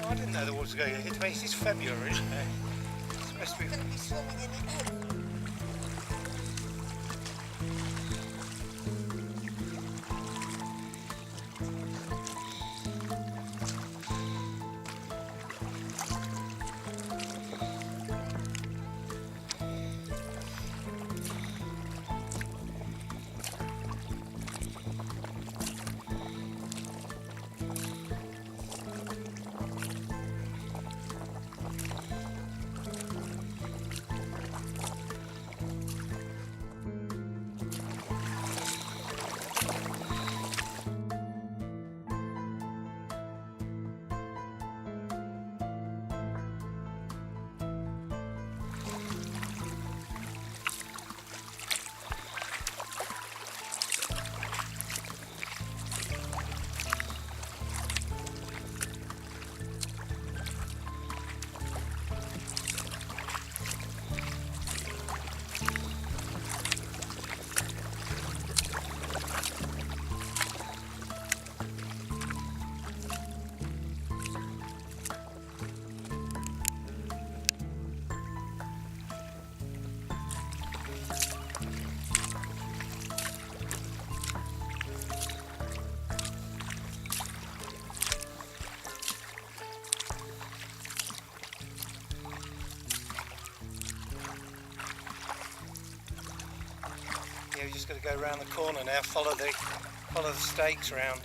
I didn't know the water was going to hit me. It's February, isn't it? It's supposed to be. Going to be swimming in it. Yeah, we just got to go around the corner now. Follow the stakes round.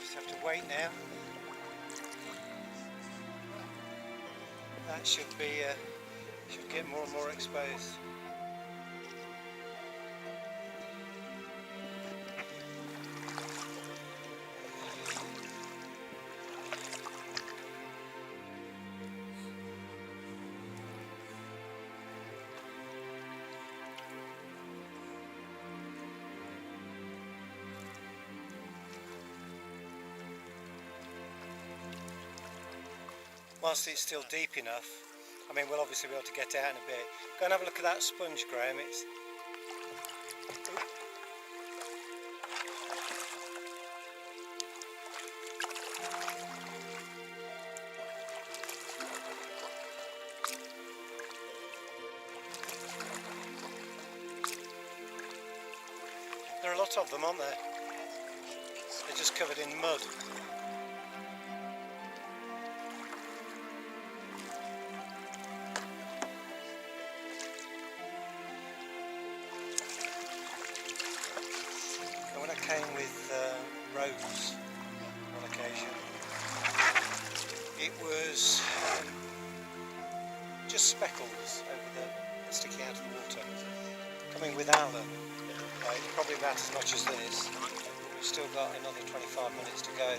Just have to wait now. That should get more and more exposed. Whilst it's still deep enough, I mean, we'll obviously be able to get out in a bit. Go and have a look at that sponge, Graham. There are a lot of them, aren't there? They're just covered in mud. When I came with Rose on occasion, it was just speckles over sticking out of the water. Coming with Alan, probably about as much as this. We've still got another 25 minutes to go.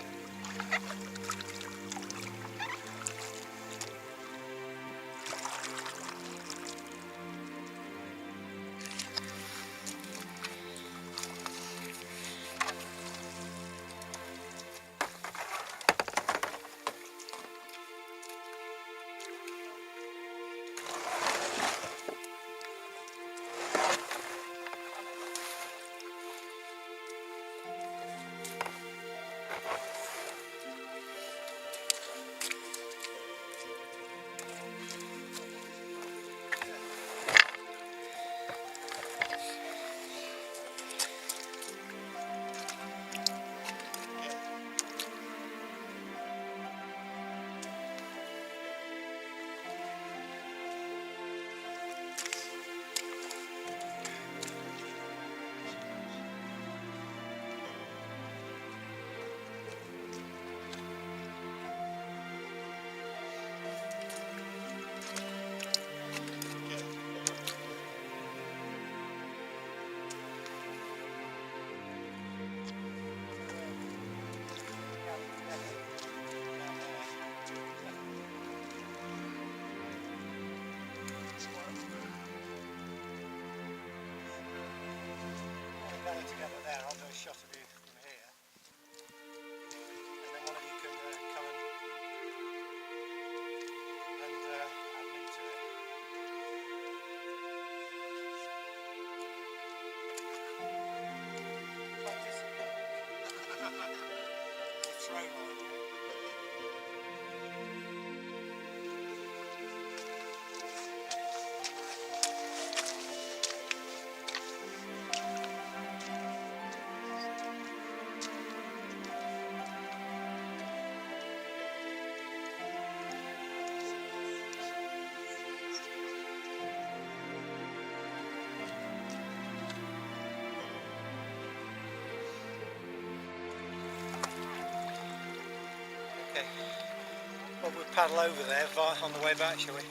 paddle over there on the way back, shall we?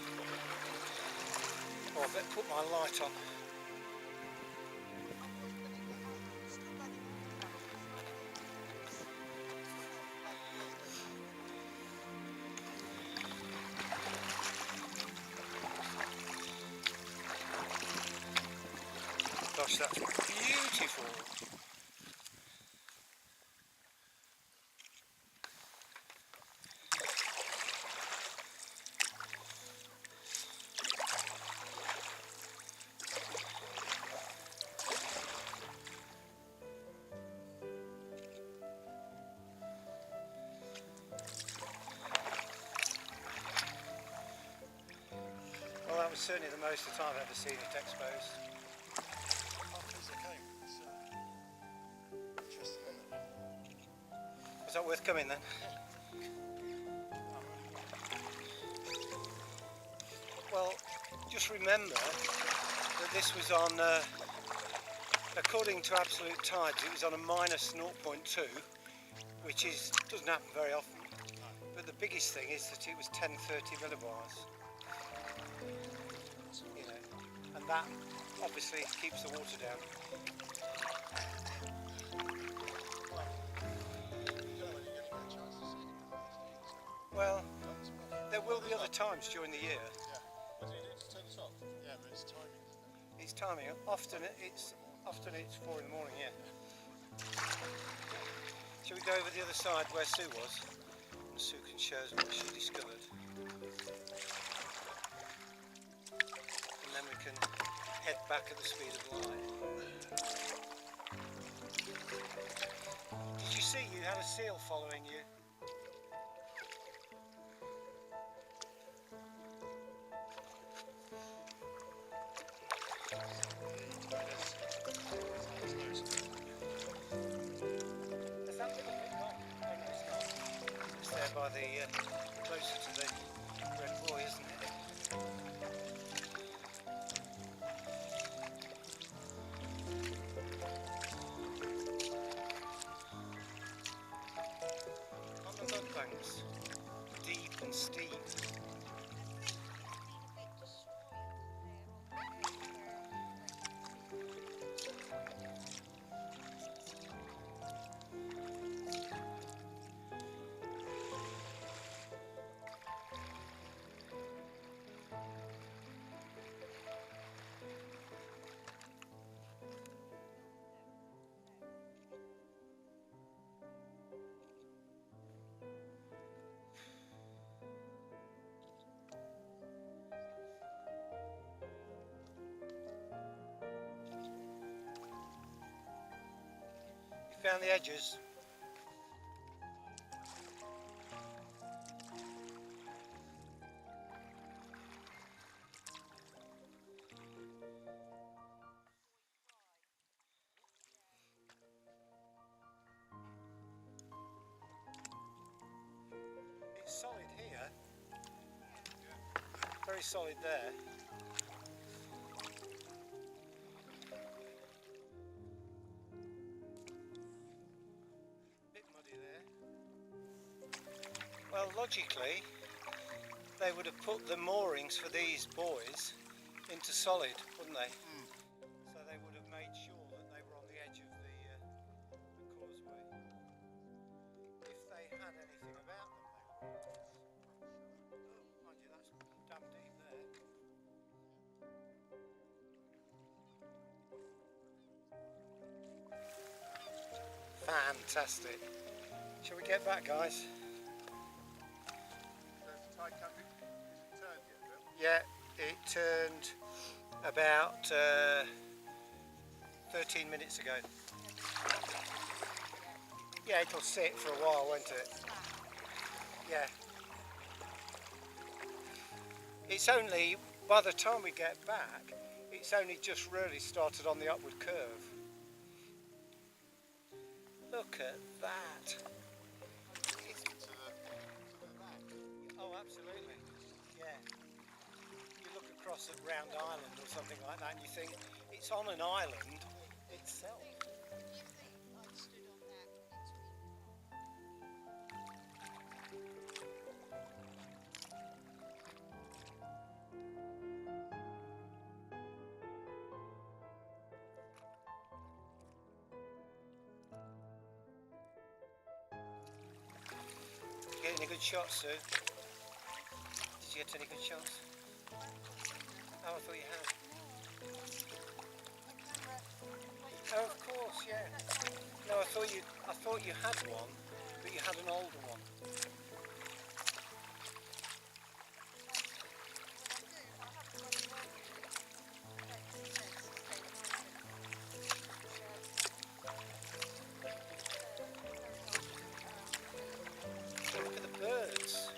Oh, I better put my light on. Gosh, that's beautiful. Well, that was certainly the most that I've ever seen it exposed. Was that worth coming then? Well, just remember that this was on, according to absolute tides, it was on a minus 0.2, which doesn't happen very often. But the biggest thing is that it was 1030 millibars. You know, and that obviously keeps the water down. Well, there will be other times during the year. Yeah. What do you need to turn this off? Yeah, but it's timing, isn't it? It's timing. Often it's 4 in the morning. Yeah. Shall we go over the other side where Sue was? And Sue can show us what she discovered. And then we can head back at the speed of light. Did you see you had a seal following you? By the closer to the Red Buoy, isn't it? On the mud banks, deep and steep. Found the edges. It's solid here. Very solid there. Well, logically, they would have put the moorings for these buoys into solid, wouldn't they? So they would have made sure that they were on the edge of the causeway. If they had anything about them, they would have. Oh, mind you, that's damn deep there. Fantastic. Shall we get back, guys? Yeah, it turned about 13 minutes ago. Yeah, it'll sit for a while, won't it? Yeah. It's only, by the time we get back, it's only just really started on the upward curve. Look at that. Oh, absolutely. Yeah. You look across at Round Island or something like that and you think it's on an island itself. good shots, Sue? Did you get any good shots? Oh, I thought you had. Oh, of course, yeah. No, I thought you had one, but you had an older one. Look at the birds.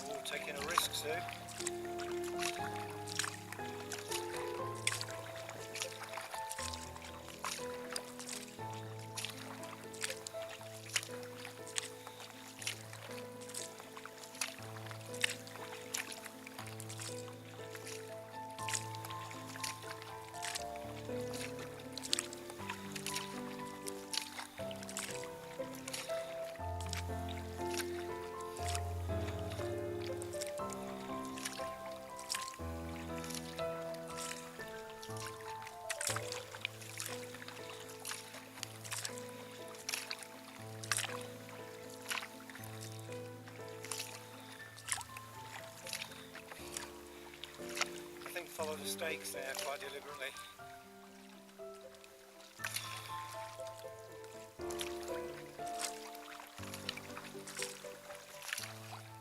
Oh, taking a risk, Sue. I think follow the stakes there quite deliberately.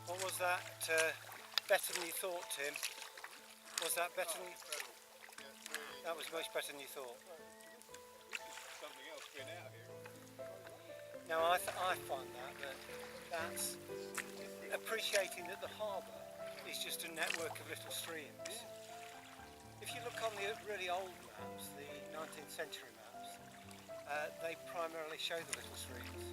What was that? Better than you thought, Tim? Was that better than you... That was much better than you thought. Something else being out here. Now I find that's appreciating that the harbour is just a network of little streams. If you look on the really old maps, the 19th century maps, they primarily show the little streams.